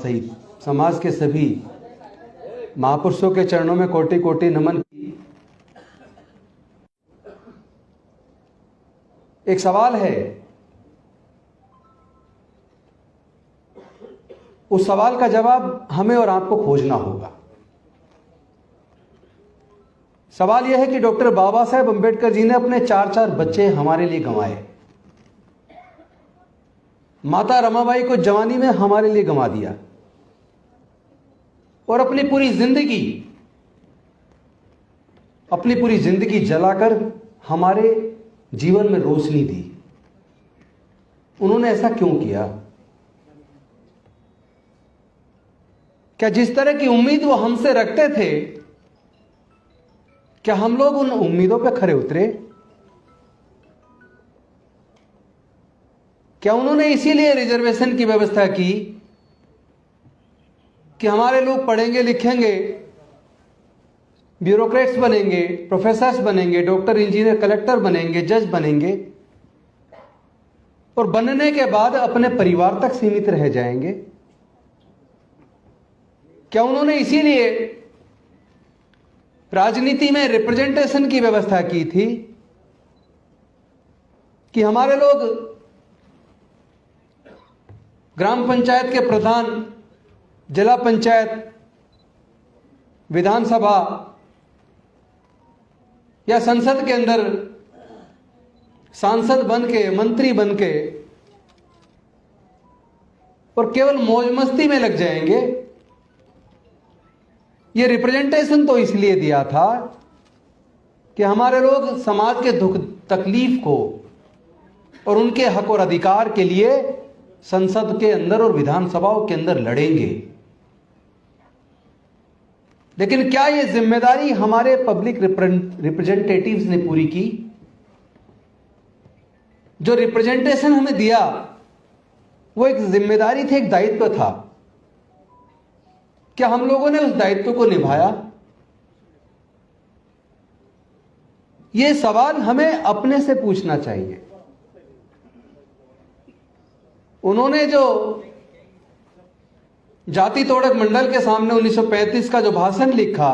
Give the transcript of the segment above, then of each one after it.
सहित समाज के सभी महापुरुषों के चरणों में कोटि कोटि नमन। एक सवाल है, उस सवाल का जवाब हमें और आपको खोजना होगा। सवाल यह है कि डॉक्टर बाबा साहेब अंबेडकर जी ने अपने 4 बच्चे हमारे लिए गंवाए। माता रमाबाई को जवानी में हमारे लिए गंवा दिया और अपनी पूरी जिंदगी जलाकर हमारे जीवन में रोशनी दी। उन्होंने ऐसा क्यों किया? क्या जिस तरह की उम्मीद वो हमसे रखते थे, क्या हम लोग उन उम्मीदों पर खरे उतरे? क्या उन्होंने इसीलिए रिजर्वेशन की व्यवस्था की कि हमारे लोग पढ़ेंगे लिखेंगे, ब्यूरोक्रेट्स बनेंगे, प्रोफेसर्स बनेंगे, डॉक्टर इंजीनियर कलेक्टर बनेंगे, जज बनेंगे और बनने के बाद अपने परिवार तक सीमित रह जाएंगे? क्या उन्होंने इसीलिए राजनीति में रिप्रेजेंटेशन की व्यवस्था की थी कि हमारे लोग ग्राम पंचायत के प्रधान, जिला पंचायत, विधानसभा या संसद के अंदर सांसद बन के, मंत्री बन के और केवल मौज मस्ती में लग जाएंगे? यह रिप्रेजेंटेशन तो इसलिए दिया था कि हमारे लोग समाज के दुख तकलीफ को और उनके हक और अधिकार के लिए संसद के अंदर और विधानसभाओं के अंदर लड़ेंगे। लेकिन क्या यह जिम्मेदारी हमारे पब्लिक रिप्रेजेंटेटिव्स ने पूरी की? जो रिप्रेजेंटेशन हमें दिया वो एक जिम्मेदारी थी, एक दायित्व था। क्या हम लोगों ने उस दायित्व को निभाया? यह सवाल हमें अपने से पूछना चाहिए। उन्होंने जो जाति तोड़क मंडल के सामने 1935 का जो भाषण लिखा,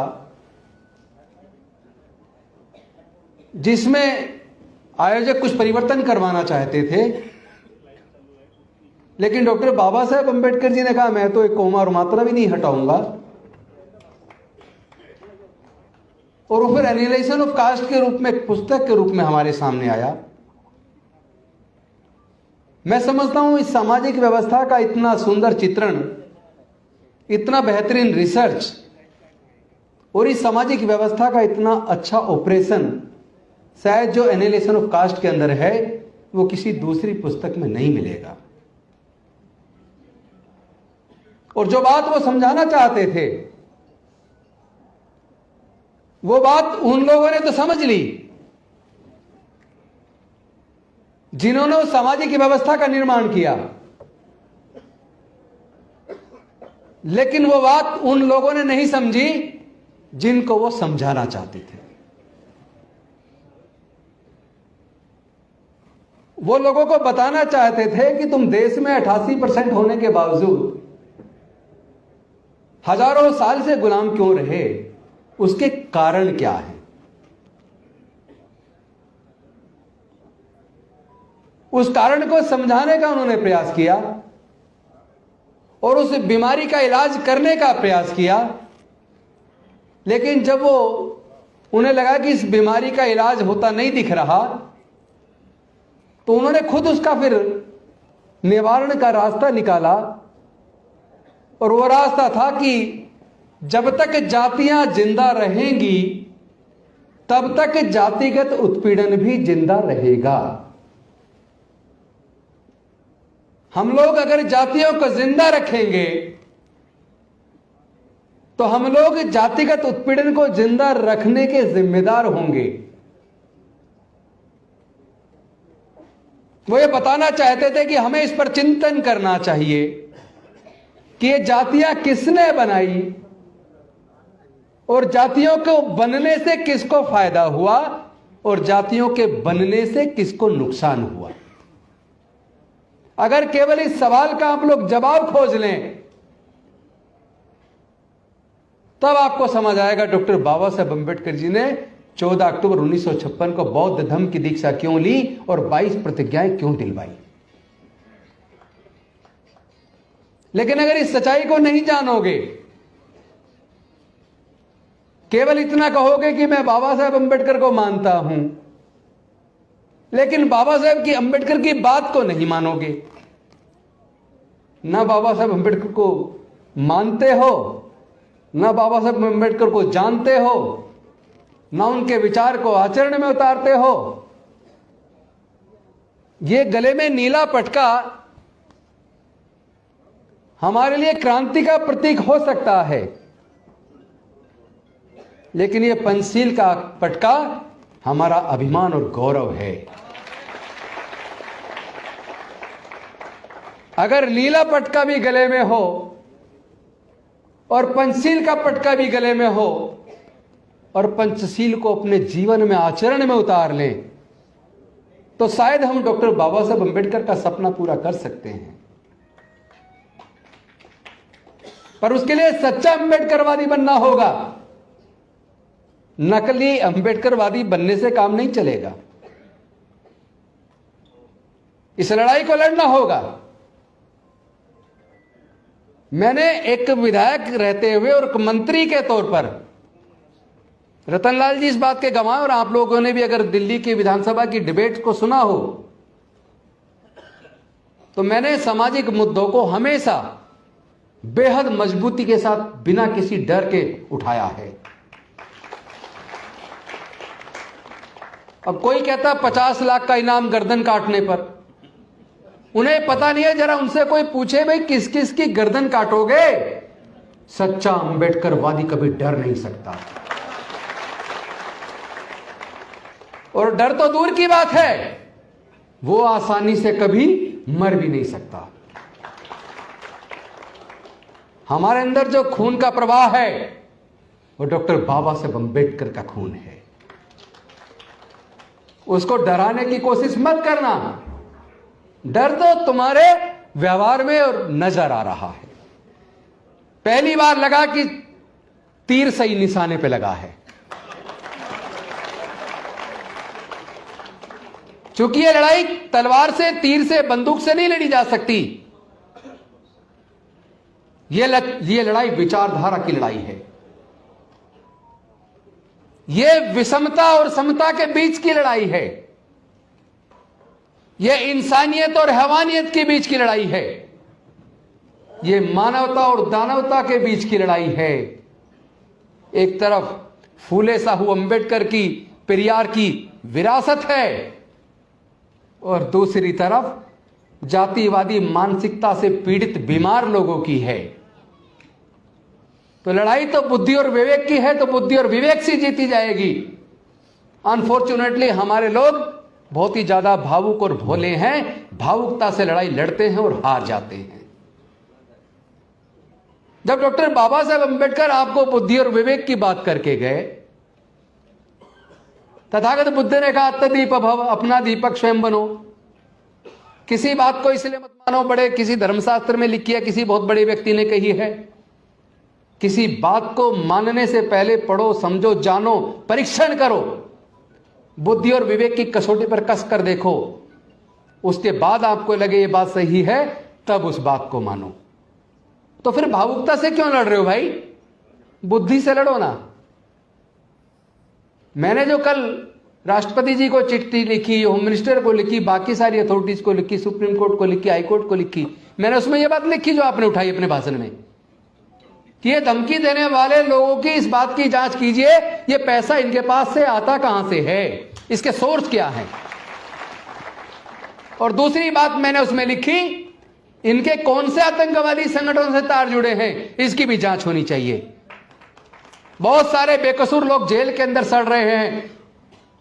जिसमें आयोजक कुछ परिवर्तन करवाना चाहते थे, लेकिन डॉक्टर बाबा साहेब अंबेडकर जी ने कहा मैं तो एक कोमा और मात्रा भी नहीं हटाऊंगा। और वो फिर एनालिसिस ऑफ कास्ट के रूप में, एक पुस्तक के रूप में हमारे सामने आया। मैं समझता हूं इस सामाजिक व्यवस्था का इतना सुंदर चित्रण, इतना बेहतरीन रिसर्च और इस सामाजिक व्यवस्था का इतना अच्छा ऑपरेशन शायद जो एनालिसिस ऑफ कास्ट के अंदर है वो किसी दूसरी पुस्तक में नहीं मिलेगा। और जो बात वो समझाना चाहते थे वो बात उन लोगों ने तो समझ ली जिन्होंने उस सामाजिक व्यवस्था का निर्माण किया, लेकिन वो बात उन लोगों ने नहीं समझी जिनको वो समझाना चाहते थे। वो लोगों को बताना चाहते थे कि तुम देश में 88% होने के बावजूद हजारों साल से गुलाम क्यों रहे, उसके कारण क्या है। उस कारण को समझाने का उन्होंने प्रयास किया और उस बीमारी का इलाज करने का प्रयास किया। लेकिन जब वो उन्हें लगा कि इस बीमारी का इलाज होता नहीं दिख रहा, तो उन्होंने खुद उसका फिर निवारण का रास्ता निकाला। और वो रास्ता था कि जब तक जातियां जिंदा रहेंगी तब तक जातिगत उत्पीड़न भी जिंदा रहेगा। हम लोग अगर जातियों को जिंदा रखेंगे तो हम लोग जातिगत उत्पीड़न को जिंदा रखने के जिम्मेदार होंगे। वो ये बताना चाहते थे कि हमें इस पर चिंतन करना चाहिए कि ये जातियां किसने बनाई और जातियों को बनने से किसको फायदा हुआ और जातियों के बनने से किसको नुकसान हुआ। अगर केवल इस सवाल का आप लोग जवाब खोज लें तब आपको समझ आएगा डॉक्टर बाबा साहेब अम्बेडकर जी ने 14 अक्टूबर 1956 को बौद्ध धर्म की दीक्षा क्यों ली और 22 प्रतिज्ञाएं क्यों दिलवाई। लेकिन अगर इस सच्चाई को नहीं जानोगे, केवल इतना कहोगे कि मैं बाबा साहेब अम्बेडकर को मानता हूं, लेकिन बाबा साहेब की अम्बेडकर की बात को नहीं मानोगे, ना बाबा साहेब अम्बेडकर को मानते हो, ना बाबा साहेब अम्बेडकर को जानते हो, ना उनके विचार को आचरण में उतारते हो, ये गले में नीला पटका हमारे लिए क्रांति का प्रतीक हो सकता है, लेकिन ये पंचशील का पटका हमारा अभिमान और गौरव है। अगर नीला पटका भी गले में हो और पंचशील का पटका भी गले में हो और पंचशील को अपने जीवन में आचरण में उतार लें, तो शायद हम डॉक्टर बाबा साहब अम्बेडकर का सपना पूरा कर सकते हैं। पर उसके लिए सच्चा अम्बेडकरवादी बनना होगा। नकली अम्बेडकरवादी बनने से काम नहीं चलेगा। इस लड़ाई को लड़ना होगा। मैंने एक विधायक रहते हुए और एक मंत्री के तौर पर, रतनलाल जी इस बात के गवाह, और आप लोगों ने भी अगर दिल्ली की विधानसभा की डिबेट को सुना हो, तो मैंने सामाजिक मुद्दों को हमेशा बेहद मजबूती के साथ बिना किसी डर के उठाया है। अब कोई कहता 50 लाख का इनाम गर्दन काटने पर, उन्हें पता नहीं है, जरा उनसे कोई पूछे भाई किस किस की गर्दन काटोगे? सच्चा अम्बेडकरवादी कभी डर नहीं सकता। और डर तो दूर की बात है, वो आसानी से कभी मर भी नहीं सकता। हमारे अंदर जो खून का प्रवाह है वो डॉक्टर बाबा साहेब अम्बेडकर का खून है। उसको डराने की कोशिश मत करना। डर तो तुम्हारे व्यवहार में और नजर आ रहा है। पहली बार लगा कि तीर सही निशाने पे लगा है। चूंकि यह लड़ाई तलवार से, तीर से, बंदूक से नहीं लड़ी जा सकती। यह लड़ाई विचारधारा की लड़ाई है। यह विषमता और समता के बीच की लड़ाई है। यह इंसानियत और हैवानियत के बीच की लड़ाई है। यह मानवता और दानवता के बीच की लड़ाई है। एक तरफ फूले साहू अम्बेडकर की, पेरियार की विरासत है, और दूसरी तरफ जातिवादी मानसिकता से पीड़ित बीमार लोगों की है। तो लड़ाई तो बुद्धि और विवेक की है, तो बुद्धि और विवेक से जीती जाएगी। अनफॉर्चुनेटली हमारे लोग बहुत ही ज्यादा भावुक और भोले हैं, भावुकता से लड़ाई लड़ते हैं और हार जाते हैं। जब डॉक्टर बाबा साहेब अम्बेडकर आपको बुद्धि और विवेक की बात करके गए, तथागत बुद्ध ने कहा अत्तदीप भव, अपना दीपक स्वयं बनो। किसी बात को इसलिए मत मानो बड़े किसी धर्मशास्त्र में लिखी है, किसी बहुत बड़े व्यक्ति ने कही है। किसी बात को मानने से पहले पढ़ो, समझो, जानो, परीक्षण करो, बुद्धि और विवेक की कसौटी पर कस कर देखो। उसके बाद आपको लगे ये बात सही है, तब उस बात को मानो। तो फिर भावुकता से क्यों लड़ रहे हो भाई? बुद्धि से लड़ो ना। मैंने जो कल राष्ट्रपति जी को चिट्ठी लिखी, होम मिनिस्टर को लिखी, बाकी सारी अथॉरिटीज को लिखी, सुप्रीम कोर्ट को लिखी, हाई कोर्ट को लिखी, मैंने उसमें यह बात लिखी जो आपने उठाई अपने भाषण में, कि ये धमकी देने वाले लोगों की इस बात की जांच कीजिए, ये पैसा इनके पास से आता कहां से है, इसके सोर्स क्या है। और दूसरी बात मैंने उसमें लिखी, इनके कौन से आतंकवादी संगठनों से तार जुड़े हैं, इसकी भी जांच होनी चाहिए। बहुत सारे बेकसूर लोग जेल के अंदर सड़ रहे हैं,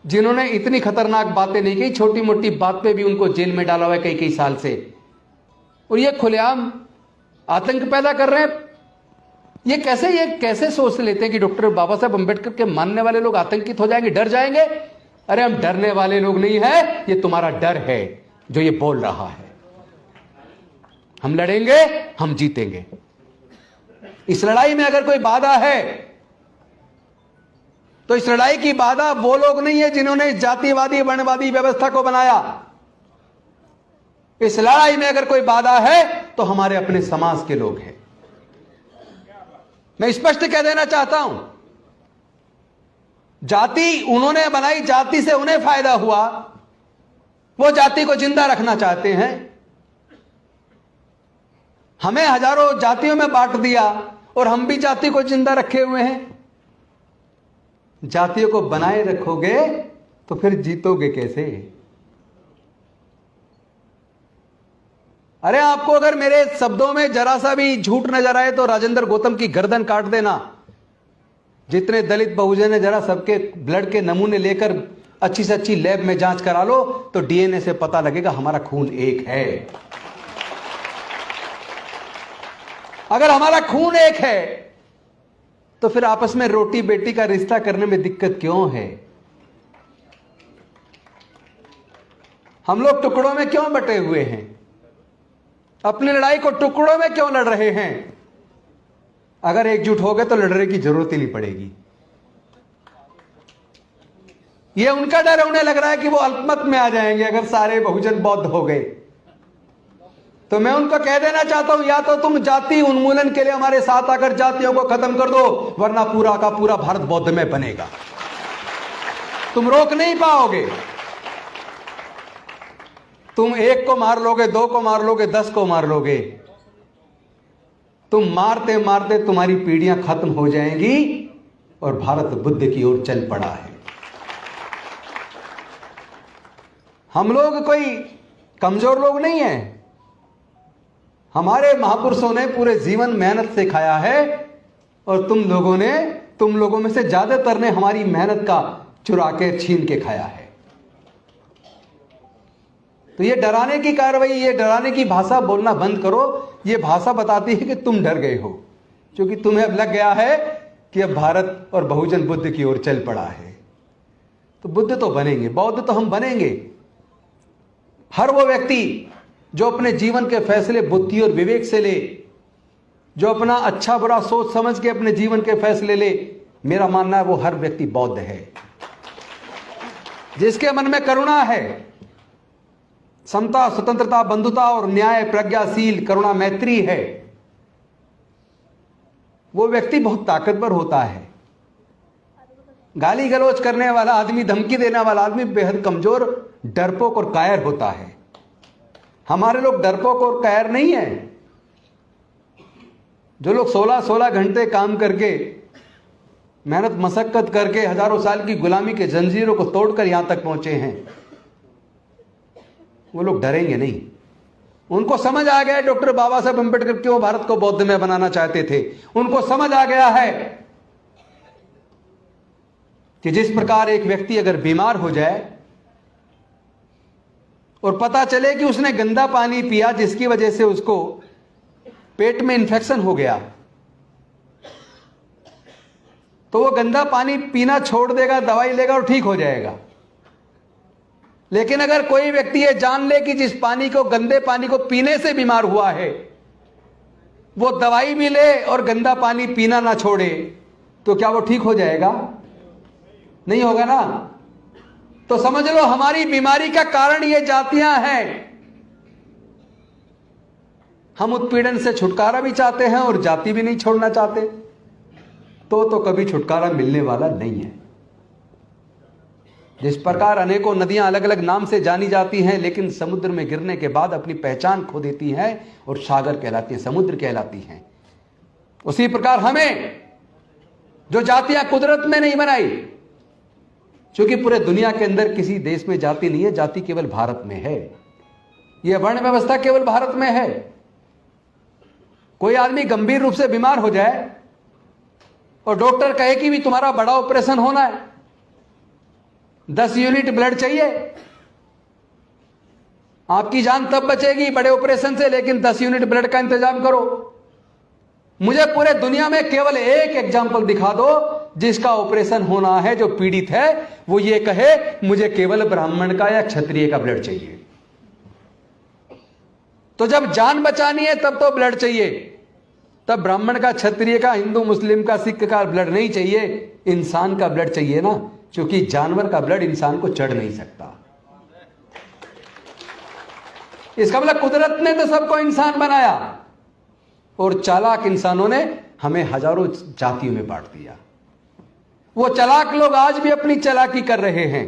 जिन्होंने इतनी खतरनाक बातें नहीं की, छोटी मोटी बात पे भी उनको जेल में डाला हुआ है कई कई साल से, और ये खुलेआम आतंक पैदा कर रहे हैं। ये कैसे सोच लेते हैं कि डॉक्टर बाबा साहब अम्बेडकर के मानने वाले लोग आतंकित हो जाएंगे, डर जाएंगे? अरे हम डरने वाले लोग नहीं है, ये तुम्हारा डर है जो ये बोल रहा है। हम लड़ेंगे, हम जीतेंगे। इस लड़ाई में अगर कोई बाधा है तो इस लड़ाई की बाधा वो लोग नहीं है जिन्होंने जातिवादी वर्णवादी व्यवस्था को बनाया। इस लड़ाई में अगर कोई बाधा है तो हमारे अपने समाज के लोग हैं। मैं स्पष्ट कह देना चाहता हूं, जाति उन्होंने बनाई, जाति से उन्हें फायदा हुआ, वो जाति को जिंदा रखना चाहते हैं। हमें हजारों जातियों में बांट दिया और हम भी जाति को जिंदा रखे हुए हैं। जातियों को बनाए रखोगे तो फिर जीतोगे कैसे? अरे आपको अगर मेरे शब्दों में जरा सा भी झूठ नजर आए तो राजेंद्र गौतम की गर्दन काट देना। जितने दलित बहुजन है, जरा सबके ब्लड के नमूने लेकर अच्छी से अच्छी लैब में जांच करा लो तो डीएनए से पता लगेगा हमारा खून एक है। अगर हमारा खून एक है तो फिर आपस में रोटी बेटी का रिश्ता करने में दिक्कत क्यों है? हम लोग टुकड़ों में क्यों बटे हुए हैं? अपनी लड़ाई को टुकड़ों में क्यों लड़ रहे हैं? अगर एकजुट हो गए तो लड़ने की जरूरत ही नहीं पड़ेगी। यह उनका डर है, उन्हें लग रहा है कि वो अल्पमत में आ जाएंगे अगर सारे बहुजन बौद्ध हो गए। तो मैं उनको कह देना चाहता हूं, या तो तुम जाति उन्मूलन के लिए हमारे साथ आकर जातियों को खत्म कर दो, वरना पूरा का पूरा भारत बौद्ध में बनेगा। तुम रोक नहीं पाओगे। तुम एक को मार लोगे, दो को मार लोगे, 10 को मार लोगे। तुम मारते मारते तुम्हारी पीढ़ियां खत्म हो जाएंगी और भारत बुद्ध की ओर चल पड़ा है। हम लोग कोई कमजोर लोग नहीं हैं। हमारे महापुरुषों ने पूरे जीवन मेहनत से खाया है और तुम लोगों में से ज्यादातर ने हमारी मेहनत का चुरा के छीन के खाया है। तो ये डराने की कार्रवाई, ये डराने की भाषा बोलना बंद करो। ये भाषा बताती है कि तुम डर गए हो, क्योंकि तुम्हें अब लग गया है कि अब भारत और बहुजन बुद्ध की ओर चल पड़ा है। तो बुद्ध तो बनेंगे, बौद्ध तो हम बनेंगे। हर वो व्यक्ति जो अपने जीवन के फैसले बुद्धि और विवेक से ले, जो अपना अच्छा बुरा सोच समझ के अपने जीवन के फैसले ले, मेरा मानना है वो हर व्यक्ति बौद्ध है। जिसके मन में करुणा है, समता, स्वतंत्रता, बंधुता और न्याय, प्रज्ञाशील, करुणा, मैत्री है, वो व्यक्ति बहुत ताकतवर होता है। गाली गलौज करने वाला आदमी, धमकी देने वाला आदमी बेहद कमजोर, डरपोक और कायर होता है। हमारे लोग डरपोक और कायर नहीं है। जो लोग 16-16 घंटे काम करके, मेहनत मशक्कत करके, हजारों साल की गुलामी के जंजीरों को तोड़कर यहां तक पहुंचे हैं, वो लोग डरेंगे नहीं। उनको समझ आ गया डॉक्टर बाबा साहब अम्बेडकर क्यों भारत को बौद्ध में बनाना चाहते थे। उनको समझ आ गया है कि जिस प्रकार एक व्यक्ति अगर बीमार हो जाए और पता चले कि उसने गंदा पानी पिया जिसकी वजह से उसको पेट में इंफेक्शन हो गया, तो वो गंदा पानी पीना छोड़ देगा, दवाई लेगा और ठीक हो जाएगा। लेकिन अगर कोई व्यक्ति ये जान ले कि जिस पानी को, गंदे पानी को पीने से बीमार हुआ है, वो दवाई भी ले और गंदा पानी पीना ना छोड़े, तो क्या वो ठीक हो जाएगा? नहीं होगा ना। तो समझ लो हमारी बीमारी का कारण ये जातियां हैं। हम उत्पीड़न से छुटकारा भी चाहते हैं और जाति भी नहीं छोड़ना चाहते, तो कभी छुटकारा मिलने वाला नहीं है। जिस प्रकार अनेकों नदियां अलग अलग नाम से जानी जाती हैं, लेकिन समुद्र में गिरने के बाद अपनी पहचान खो देती हैं और सागर कहलाती हैं, समुद्र कहलाती हैं, उसी प्रकार हमें जो जातियां कुदरत ने नहीं बनाई, क्योंकि पूरे दुनिया के अंदर किसी देश में जाति नहीं है, जाति केवल भारत में है। यह वर्ण व्यवस्था केवल भारत में है। कोई आदमी गंभीर रूप से बीमार हो जाए और डॉक्टर कहे कि भी तुम्हारा बड़ा ऑपरेशन होना है, 10 यूनिट ब्लड चाहिए, आपकी जान तब बचेगी बड़े ऑपरेशन से, लेकिन 10 यूनिट ब्लड का इंतजाम करो। मुझे पूरे दुनिया में केवल एक एग्जाम्पल दिखा दो जिसका ऑपरेशन होना है, जो पीड़ित है वो ये कहे मुझे केवल ब्राह्मण का या क्षत्रिय का ब्लड चाहिए। तो जब जान बचानी है तब तो ब्लड चाहिए, तब ब्राह्मण का, क्षत्रिय का, हिंदू मुस्लिम का, सिख का ब्लड नहीं चाहिए, इंसान का ब्लड चाहिए ना, क्योंकि जानवर का ब्लड इंसान को चढ़ नहीं सकता। इसका मतलब कुदरत ने तो सबको इंसान बनाया और चालाक इंसानों ने हमें हजारों जातियों में बांट दिया। वो चालाक लोग आज भी अपनी चालाकी कर रहे हैं।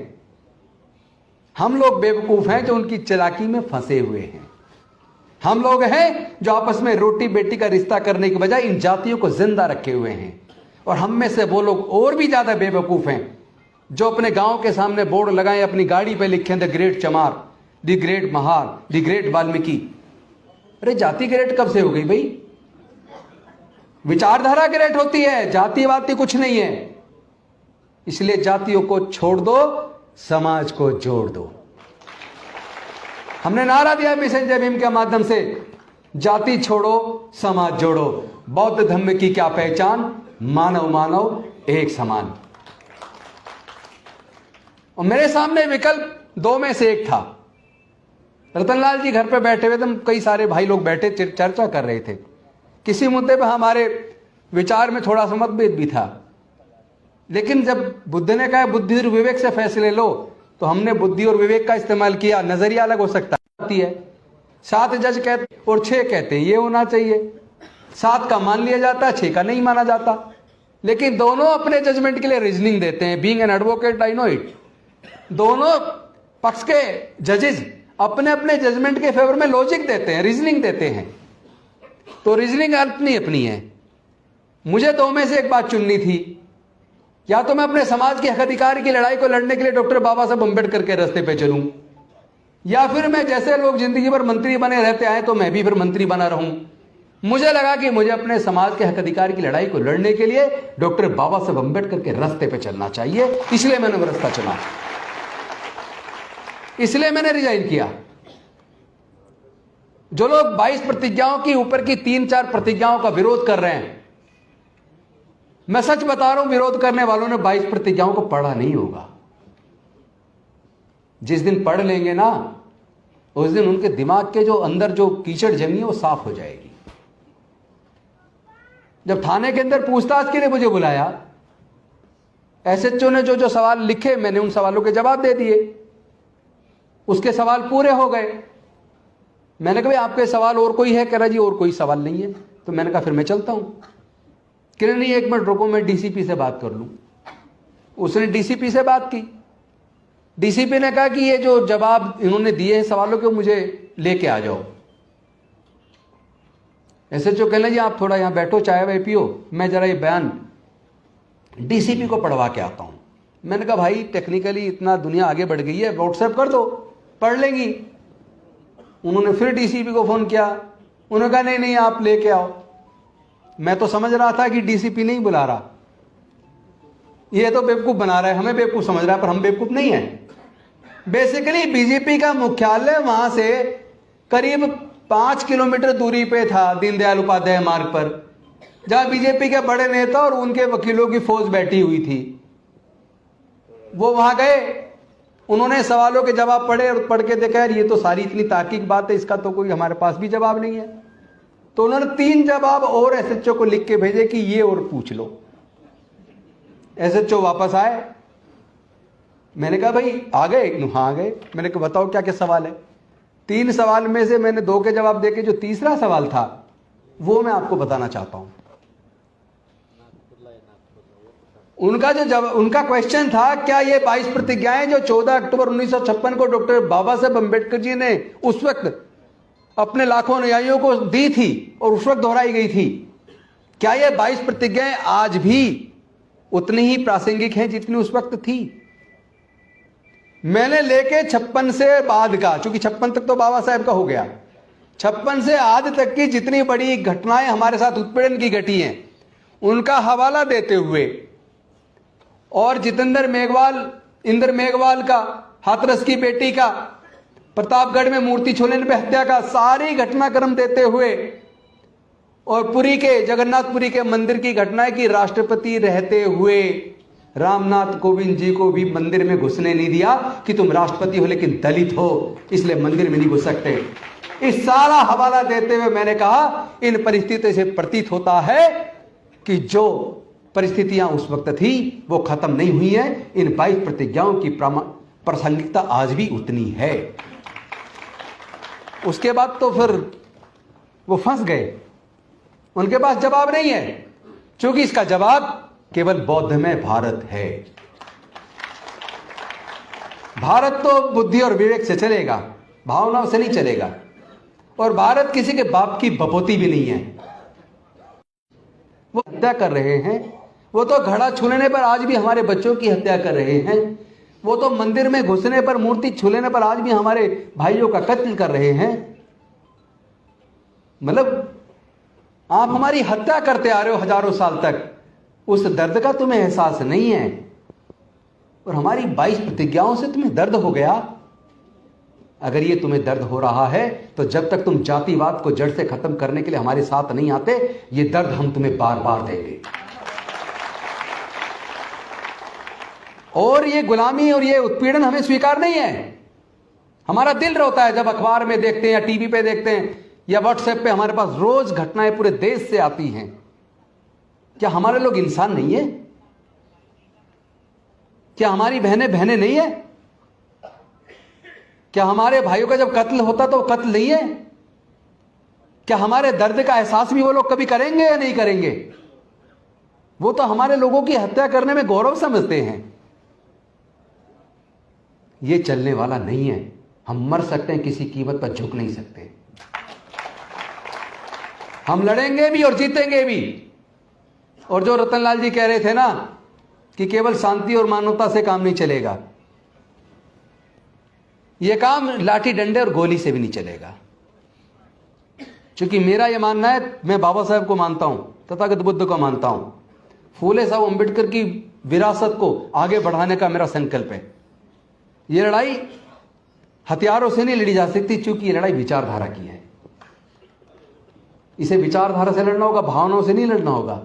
हम लोग बेवकूफ हैं जो उनकी चालाकी में फंसे हुए हैं। हम लोग हैं जो आपस में रोटी बेटी का रिश्ता करने के बजाय इन जातियों को जिंदा रखे हुए हैं। और हम में से वो लोग और भी ज्यादा बेवकूफ हैं जो अपने गांव के सामने बोर्ड लगाएं, अपनी गाड़ी पे लिखें द ग्रेट चमार, the great Mahar, the great Valmiki. अरे जाति ग्रेट कब से हो गई भाई? विचारधारा ग्रेट होती है, जाति वाति कुछ नहीं है। इसलिए जातियों को छोड़ दो, समाज को जोड़ दो। हमने नारा दिया मिशन जय भीम के माध्यम से, जाति छोड़ो समाज जोड़ो, बौद्ध धर्म की क्या पहचान, मानव मानव एक समान। और मेरे सामने विकल्प दो में से एक था। रतनलाल जी घर पे बैठे हुए थे, कई सारे भाई लोग बैठे चर्चा कर रहे थे। किसी मुद्दे पर हमारे विचार में थोड़ा सा मतभेद भी था, लेकिन जब बुद्ध ने कहा बुद्धि और विवेक से फैसले लो, तो हमने बुद्धि और विवेक का इस्तेमाल किया। नजरिया अलग हो सकता है, 7 जज कहते और 6 कहते हैं ये होना चाहिए, 7 का मान लिया जाता है, 6 का नहीं माना जाता। लेकिन दोनों अपने जजमेंट के लिए रीजनिंग देते हैं। Being an advocate I know it. दोनों पक्ष के जजेस अपने अपने जजमेंट के फेवर में लॉजिक देते हैं, रीजनिंग देते हैं। तो रीजनिंग अपनी अपनी है। मुझे दो में से एक बात चुननी थी, या तो मैं अपने समाज के हक अधिकार की लड़ाई को लड़ने के लिए डॉक्टर बाबा साहब अम्बेडकर के रास्ते पे चलूं, या फिर मैं जैसे लोग जिंदगी भर मंत्री बने रहते आए तो मैं भी फिर मंत्री बना रहूं। मुझे लगा कि मुझे अपने समाज के हक अधिकार की लड़ाई को लड़ने के लिए डॉक्टर बाबा साहब अम्बेडकर के रास्ते पे चलना चाहिए, इसलिए मैंने वो रास्ता चुना, इसलिए मैंने रिजाइन किया। जो लोग 22 प्रतिज्ञाओं की ऊपर की 3-4 प्रतिज्ञाओं का विरोध कर रहे हैं, मैं सच बता रहा हूं, विरोध करने वालों ने 22 प्रतिज्ञाओं को पढ़ा नहीं होगा। जिस दिन पढ़ लेंगे ना, उस दिन उनके दिमाग के जो अंदर जो कीचड़ जमी है वो साफ हो जाएगी। जब थाने के अंदर पूछताछ के लिए मुझे बुलाया, एसएचओ ने जो जो सवाल लिखे, मैंने उन सवालों के जवाब दे दिए। उसके सवाल पूरे हो गए। मैंने कहा भाई आपके सवाल और कोई है? कह रहा जी और कोई सवाल नहीं है। तो मैंने कहा फिर मैं चलता हूं। कह नहीं 1 मिनट रुको, मैं डीसीपी से बात कर लूं। उसने डीसीपी से बात की। डीसीपी ने कहा कि ये जो जवाब इन्होंने दिए हैं सवालों के, मुझे लेके आ जाओ। एसएचओ कहने जी आप थोड़ा यहां बैठो, चाय वाय पियो, मैं जरा ये बयान डीसीपी को पढ़वा के आता हूं। मैंने कहा भाई टेक्निकली इतना दुनिया आगे बढ़ गई है, व्हाट्सएप कर दो, पढ़ लेंगी। उन्होंने फिर डीसीपी को फोन किया। उन्होंने कहा नहीं आप लेके आओ। मैं तो समझ रहा था कि डीसीपी नहीं बुला रहा, ये तो बेवकूफ बना रहा है, हमें बेवकूफ समझ रहा है, पर हम बेवकूफ नहीं है। बेसिकली बीजेपी का मुख्यालय वहां से करीब 5 किलोमीटर दूरी पे था, दीनदयाल उपाध्याय मार्ग पर, जहां बीजेपी के बड़े नेता और उनके वकीलों की फौज बैठी हुई थी। वो वहां गए, उन्होंने सवालों के जवाब पढ़े और पढ़ के देखा यार ये तो सारी इतनी तार्किक बात है, इसका तो कोई हमारे पास भी जवाब नहीं है। तो उन्होंने 3 जवाब और एसएचओ को लिख के भेजे कि ये और पूछ लो। एसएचओ वापस आए। मैंने कहा भाई आ गए? हाँ आ गए। मैंने कहा बताओ क्या क्या सवाल है? 3 सवाल में से मैंने 2 के जवाब देके जो तीसरा सवाल था वो मैं आपको बताना चाहता हूं। उनका क्वेश्चन था क्या ये 22 प्रतिज्ञाएं जो 14 अक्टूबर 1956 को डॉक्टर बाबा साहब अम्बेडकर जी ने उस वक्त अपने लाखों अनुयायियों को दी थी और उस वक्त दोहराई गई थी, क्या ये 22 प्रतिज्ञाएं आज भी उतनी ही प्रासंगिक हैं जितनी उस वक्त थी? मैंने लेके 56 से बाद का, चूंकि 56 तक तो बाबा साहब का हो गया, 56 से आज तक की जितनी बड़ी घटनाएं हमारे साथ उत्पीड़न की घटी हैं उनका हवाला देते हुए, और जितेंद्र मेघवाल, इंद्र मेघवाल का, हाथरस की बेटी का, प्रतापगढ़ में मूर्ति छोड़ने पे हत्या का सारी घटनाक्रम देते हुए, और पुरी के, जगन्नाथपुरी के मंदिर की घटनाएं की राष्ट्रपति रहते हुए रामनाथ कोविंद जी को भी मंदिर में घुसने नहीं दिया कि तुम राष्ट्रपति हो लेकिन दलित हो इसलिए मंदिर में नहीं घुस सकते। इस सारा हवाला देते हुए मैंने कहा, इन परिस्थितियों से प्रतीत होता है कि जो परिस्थितियां उस वक्त थी वो खत्म नहीं हुई हैं। इन 22 प्रतिज्ञाओं की प्रासंगिकता आज भी उतनी है। उसके बाद तो फिर वो फंस गए, उनके पास जवाब नहीं है, क्योंकि इसका जवाब केवल बौद्धमय भारत है। भारत तो बुद्धि और विवेक से चलेगा, भावनाओं से नहीं चलेगा। और भारत किसी के बाप की बपोती भी नहीं है। वो हत्या कर रहे हैं, वो तो घड़ा छूने पर आज भी हमारे बच्चों की हत्या कर रहे हैं, वो तो मंदिर में घुसने पर, मूर्ति छू लेने पर आज भी हमारे भाइयों का कत्ल कर रहे हैं। मतलब आप हमारी हत्या करते आ रहे हो हजारों साल तक, उस दर्द का तुम्हें एहसास नहीं है। और हमारी 22 प्रतिज्ञाओं से तुम्हें दर्द हो गया। अगर ये तुम्हें दर्द हो रहा है तो जब तक तुम जातिवाद को जड़ से खत्म करने के लिए हमारे साथ नहीं आते, ये दर्द हम तुम्हें बार बार देंगे। और ये गुलामी और ये उत्पीड़न हमें स्वीकार नहीं है। हमारा दिल रोता है जब अखबार में देखते हैं या टीवी पे देखते हैं या व्हाट्सएप पे हमारे पास रोज घटनाएं पूरे देश से आती हैं। क्या हमारे लोग इंसान नहीं है? क्या हमारी बहनें बहनें नहीं है? क्या हमारे भाइयों का जब कत्ल होता तो कत्ल नहीं है? क्या हमारे दर्द का एहसास भी वो लोग कभी करेंगे या नहीं करेंगे? वो तो हमारे लोगों की हत्या करने में गौरव समझते हैं। ये चलने वाला नहीं है। हम मर सकते हैं, किसी कीमत पर झुक नहीं सकते। हम लड़ेंगे भी और जीतेंगे भी। और जो रतनलाल जी कह रहे थे ना कि केवल शांति और मानवता से काम नहीं चलेगा, यह काम लाठी डंडे और गोली से भी नहीं चलेगा। क्योंकि मेरा यह मानना है, मैं बाबा साहब को मानता हूं, तथागत बुद्ध को मानता हूं, फूले साहब अम्बेडकर की विरासत को आगे बढ़ाने का मेरा संकल्प है। यह लड़ाई हथियारों से नहीं लड़ी जा सकती, क्योंकि यह लड़ाई विचारधारा की है। इसे विचारधारा से लड़ना होगा, भावनाओं से नहीं लड़ना होगा।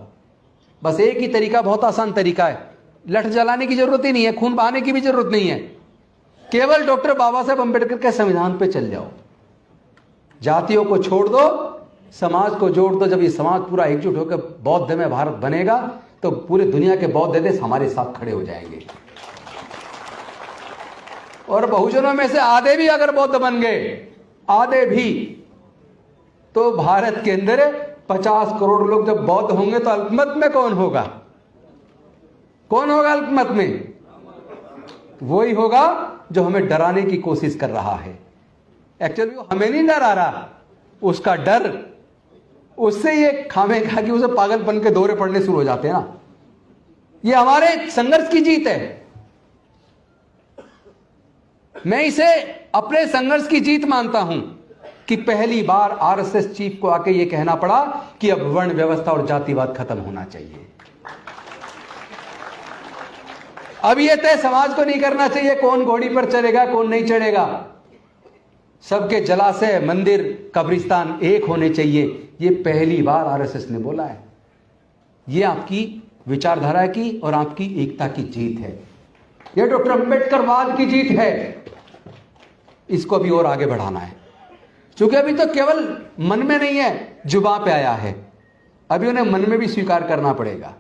बस एक ही तरीका, बहुत आसान तरीका है। लठ जलाने की जरूरत ही नहीं है, खून बहाने की भी जरूरत नहीं है। केवल डॉक्टर बाबा साहब अम्बेडकर के संविधान पे चल जाओ। जातियों को छोड़ दो, समाज को जोड़ दो। जब ये समाज पूरा एकजुट होकर बौद्धमय भारत बनेगा तो पूरी दुनिया के बौद्ध देश हमारे साथ खड़े हो जाएंगे। और बहुजनों में से आधे भी अगर बौद्ध बन गए, आधे भी, तो भारत के अंदर 50 करोड़ लोग जब बौद्ध होंगे तो अल्पमत में कौन होगा? कौन होगा अल्पमत में? वही होगा जो हमें डराने की कोशिश कर रहा है। एक्चुअली वो हमें नहीं डरा रहा, उसका डर, उससे ये खामेखा कि उसे पागलपन के दौरे पड़ने शुरू हो जाते हैं ना। ये हमारे संघर्ष की जीत है। मैं इसे अपने संघर्ष की जीत मानता हूं कि पहली बार आरएसएस चीफ को आके ये कहना पड़ा कि अब वर्ण व्यवस्था और जातिवाद खत्म होना चाहिए। अब ये तय समाज को नहीं करना चाहिए कौन घोड़ी पर चढ़ेगा कौन नहीं चढ़ेगा। सबके जलाशय, मंदिर, कब्रिस्तान एक होने चाहिए। ये पहली बार आरएसएस ने बोला है। ये आपकी विचारधारा की और आपकी एकता की जीत है। ये डॉक्टर अम्बेडकरवाद की जीत है। इसको भी और आगे बढ़ाना है, क्योंकि अभी तो केवल मन में नहीं है, जुबान पे आया है। अभी उन्हें मन में भी स्वीकार करना पड़ेगा।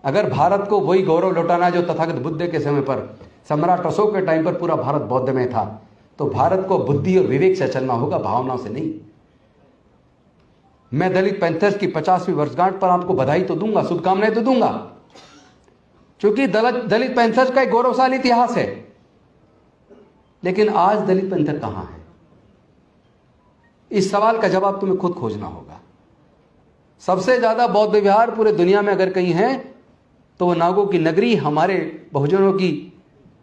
अगर भारत को वही गौरव लौटाना जो तथागत बुद्ध के समय पर, सम्राट अशोक के टाइम पर पूरा भारत बौद्ध में था, तो भारत को बुद्धि और विवेक से चलना होगा, भावनाओं से नहीं। मैं दलित पैंथर्स की 50वीं वर्षगांठ पर आपको बधाई तो दूंगा, शुभकामनाएं तो दूंगा, क्योंकि दलित पैंथर्स का एक गौरवशाली इतिहास है। लेकिन आज दलित पैंथर कहां है? इस सवाल का जवाब तुम्हें खुद खोजना होगा। सबसे ज्यादा बौद्ध विहार पूरे दुनिया में अगर कहीं है तो वो नागों की नगरी, हमारे बहुजनों की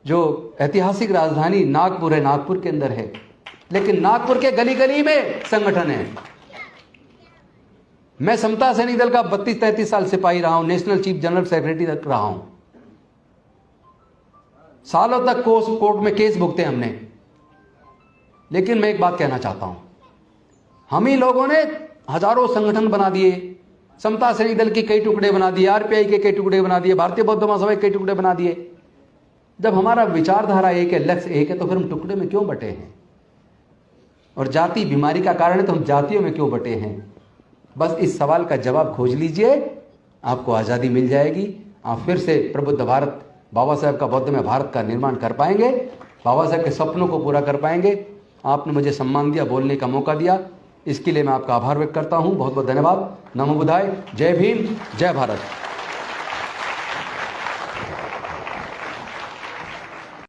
जो ऐतिहासिक राजधानी नागपुर है, नागपुर के अंदर है। लेकिन नागपुर के गली गली में संगठन है। मैं समता सैनिक दल का 32-33 साल सिपाही रहा हूं, नेशनल चीफ जनरल सेक्रेटरी तक रहा हूं। सालों तक कोर्ट में केस भुगते हमने। लेकिन मैं एक बात कहना चाहता हूं, हम ही लोगों ने हजारों संगठन बना दिए, समता सैनिक दल के कई टुकड़े बना दिए, आरपीआई के कई टुकड़े बना दिए, भारतीय बौद्ध महासभा के कई टुकड़े बना दिए। जब हमारा विचारधारा एक है, लक्ष्य एक है, तो फिर हम टुकड़े में क्यों बटे हैं? और जाति बीमारी का कारण है, तो हम जातियों में क्यों बटे हैं? बस इस सवाल का जवाब खोज लीजिए, आपको आज़ादी मिल जाएगी। आप फिर से प्रबुद्ध भारत, बाबा साहेब का बौद्धमय भारत का निर्माण कर पाएंगे, बाबा साहेब के सपनों को पूरा कर पाएंगे। आपने मुझे सम्मान दिया, बोलने का मौका दिया, इसके लिए मैं आपका आभार व्यक्त करता हूँ। बहुत बहुत धन्यवाद। नमो बुद्धाय। जय भीम, जय भारत।